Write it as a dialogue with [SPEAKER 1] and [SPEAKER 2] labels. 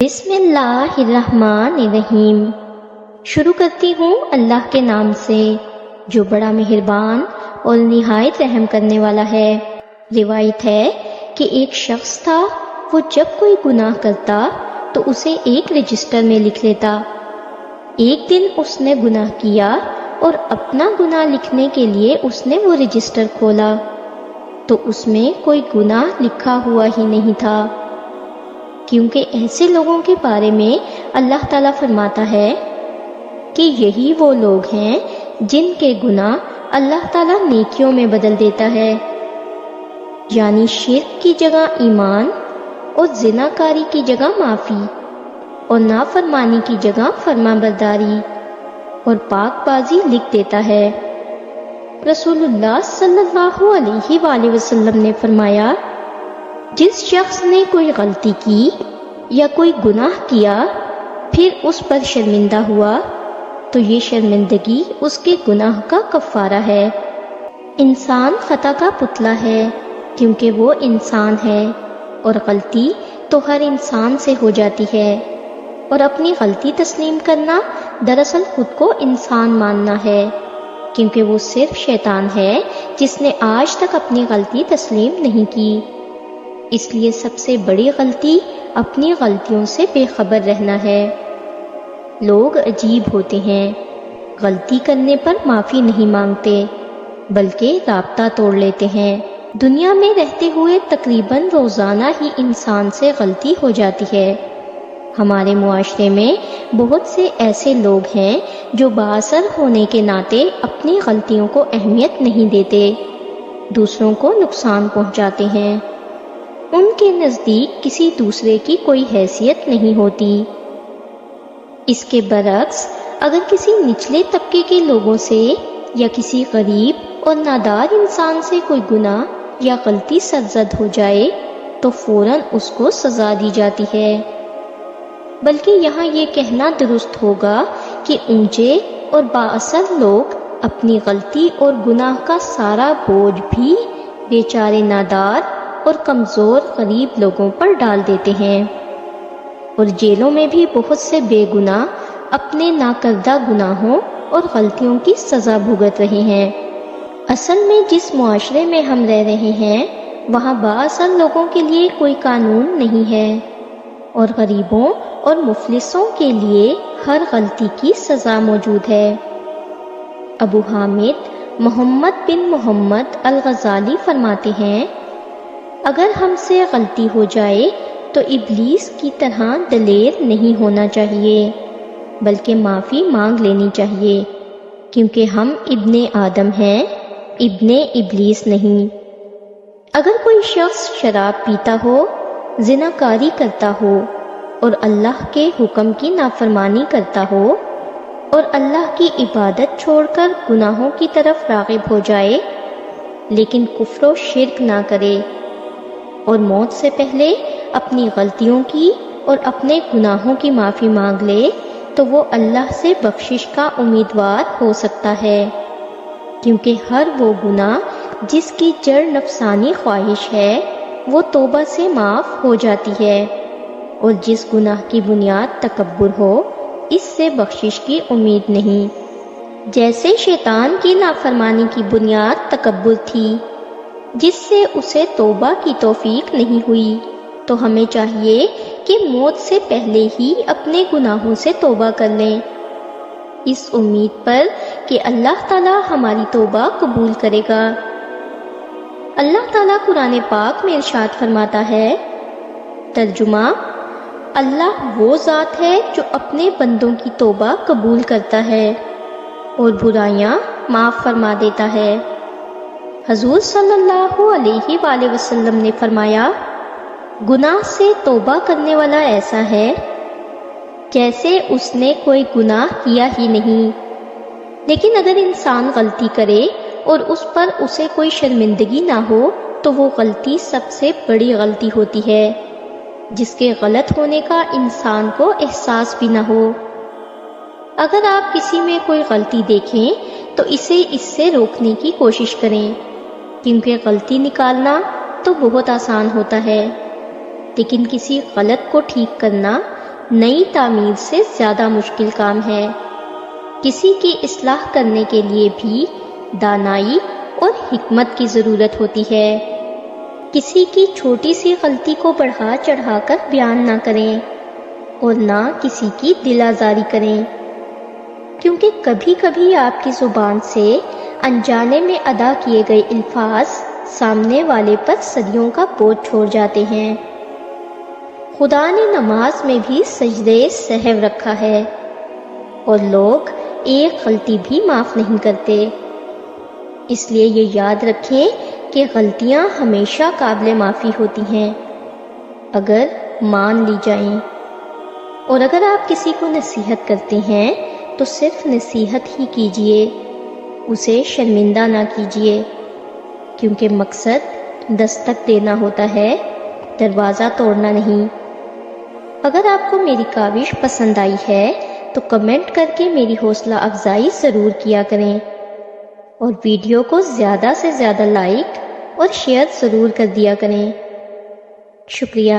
[SPEAKER 1] بسم اللہ الرحمن الرحیم۔ شروع کرتی ہوں اللہ کے نام سے جو بڑا مہربان اور نہایت رحم کرنے والا ہے۔ روایت ہے کہ ایک شخص تھا، وہ جب کوئی گناہ کرتا تو اسے ایک رجسٹر میں لکھ لیتا۔ ایک دن اس نے گناہ کیا اور اپنا گناہ لکھنے کے لیے اس نے وہ رجسٹر کھولا تو اس میں کوئی گناہ لکھا ہوا ہی نہیں تھا، کیونکہ ایسے لوگوں کے بارے میں اللہ تعالیٰ فرماتا ہے کہ یہی وہ لوگ ہیں جن کے گناہ اللہ تعالیٰ نیکیوں میں بدل دیتا ہے، یعنی شرک کی جگہ ایمان اور زناکاری کی جگہ معافی اور نافرمانی کی جگہ فرما برداری اور پاک بازی لکھ دیتا ہے۔ رسول اللہ صلی اللہ علیہ وآلہ وسلم نے فرمایا، جس شخص نے کوئی غلطی کی یا کوئی گناہ کیا پھر اس پر شرمندہ ہوا تو یہ شرمندگی اس کے گناہ کا کفارہ ہے۔ انسان خطا کا پتلا ہے کیونکہ وہ انسان ہے، اور غلطی تو ہر انسان سے ہو جاتی ہے، اور اپنی غلطی تسلیم کرنا دراصل خود کو انسان ماننا ہے، کیونکہ وہ صرف شیطان ہے جس نے آج تک اپنی غلطی تسلیم نہیں کی۔ اس لیے سب سے بڑی غلطی اپنی غلطیوں سے بے خبر رہنا ہے۔ لوگ عجیب ہوتے ہیں، غلطی کرنے پر معافی نہیں مانگتے بلکہ رابطہ توڑ لیتے ہیں۔ دنیا میں رہتے ہوئے تقریباً روزانہ ہی انسان سے غلطی ہو جاتی ہے۔ ہمارے معاشرے میں بہت سے ایسے لوگ ہیں جو بااثر ہونے کے ناطے اپنی غلطیوں کو اہمیت نہیں دیتے، دوسروں کو نقصان پہنچاتے ہیں۔ ان کے نزدیک کسی دوسرے کی کوئی حیثیت نہیں ہوتی۔ اس کے برعکس اگر کسی نچلے طبقے کے لوگوں سے یا کسی غریب اور نادار انسان سے کوئی گناہ یا غلطی سرزد ہو جائے تو فوراً اس کو سزا دی جاتی ہے، بلکہ یہاں یہ کہنا درست ہوگا کہ اونچے اور بااثر لوگ اپنی غلطی اور گناہ کا سارا بوجھ بھی بیچارے نادار اور کمزور غریب لوگوں پر ڈال دیتے ہیں، اور جیلوں میں بھی بہت سے بے گناہ اپنے ناکردہ گناہوں اور غلطیوں کی سزا بھگت رہے ہیں۔ اصل میں جس معاشرے میں ہم رہ رہے ہیں وہاں بااثر لوگوں کے لیے کوئی قانون نہیں ہے، اور غریبوں اور مفلسوں کے لیے ہر غلطی کی سزا موجود ہے۔ ابو حامد محمد بن محمد الغزالی فرماتے ہیں، اگر ہم سے غلطی ہو جائے تو ابلیس کی طرح دلیر نہیں ہونا چاہیے بلکہ معافی مانگ لینی چاہیے، کیونکہ ہم ابن آدم ہیں، ابن ابلیس نہیں۔ اگر کوئی شخص شراب پیتا ہو، زناکاری کرتا ہو اور اللہ کے حکم کی نافرمانی کرتا ہو اور اللہ کی عبادت چھوڑ کر گناہوں کی طرف راغب ہو جائے لیکن کفر و شرک نہ کرے اور موت سے پہلے اپنی غلطیوں کی اور اپنے گناہوں کی معافی مانگ لے تو وہ اللہ سے بخشش کا امیدوار ہو سکتا ہے، کیونکہ ہر وہ گناہ جس کی جڑ نفسانی خواہش ہے وہ توبہ سے معاف ہو جاتی ہے، اور جس گناہ کی بنیاد تکبر ہو اس سے بخشش کی امید نہیں۔ جیسے شیطان کی نافرمانی کی بنیاد تکبر تھی جس سے اسے توبہ کی توفیق نہیں ہوئی، تو ہمیں چاہیے کہ موت سے پہلے ہی اپنے گناہوں سے توبہ کر لیں، اس امید پر کہ اللہ تعالیٰ ہماری توبہ قبول کرے گا۔ اللہ تعالیٰ قرآن پاک میں ارشاد فرماتا ہے، ترجمہ: اللہ وہ ذات ہے جو اپنے بندوں کی توبہ قبول کرتا ہے اور برائیاں معاف فرما دیتا ہے۔ حضور صلی اللہ علیہ وآلہ وسلم نے فرمایا، گناہ سے توبہ کرنے والا ایسا ہے جیسے اس نے کوئی گناہ کیا ہی نہیں۔ لیکن اگر انسان غلطی کرے اور اس پر اسے کوئی شرمندگی نہ ہو تو وہ غلطی سب سے بڑی غلطی ہوتی ہے، جس کے غلط ہونے کا انسان کو احساس بھی نہ ہو۔ اگر آپ کسی میں کوئی غلطی دیکھیں تو اسے اس سے روکنے کی کوشش کریں، کیونکہ غلطی نکالنا تو بہت آسان ہوتا ہے، لیکن کسی غلط کو ٹھیک کرنا نئی تعمیر سے زیادہ مشکل کام ہے۔ کسی کی اصلاح کرنے کے لیے بھی دانائی اور حکمت کی ضرورت ہوتی ہے۔ کسی کی چھوٹی سی غلطی کو بڑھا چڑھا کر بیان نہ کریں اور نہ کسی کی دل آزاری کریں، کیونکہ کبھی کبھی آپ کی زبان سے انجانے میں ادا کیے گئے الفاظ سامنے والے پر صدیوں کا بوجھ چھوڑ جاتے ہیں۔ خدا نے نماز میں بھی سجدے سہو رکھا ہے، اور لوگ ایک غلطی بھی معاف نہیں کرتے۔ اس لیے یہ یاد رکھیں کہ غلطیاں ہمیشہ قابل معافی ہوتی ہیں اگر مان لی جائیں، اور اگر آپ کسی کو نصیحت کرتے ہیں تو صرف نصیحت ہی کیجیے، اسے شرمندہ نہ کیجیے، کیونکہ مقصد دستک دینا ہوتا ہے، دروازہ توڑنا نہیں۔ اگر آپ کو میری کاوش پسند آئی ہے تو کمنٹ کر کے میری حوصلہ افزائی ضرور کیا کریں، اور ویڈیو کو زیادہ سے زیادہ لائک اور شیئر ضرور کر دیا کریں۔ شکریہ۔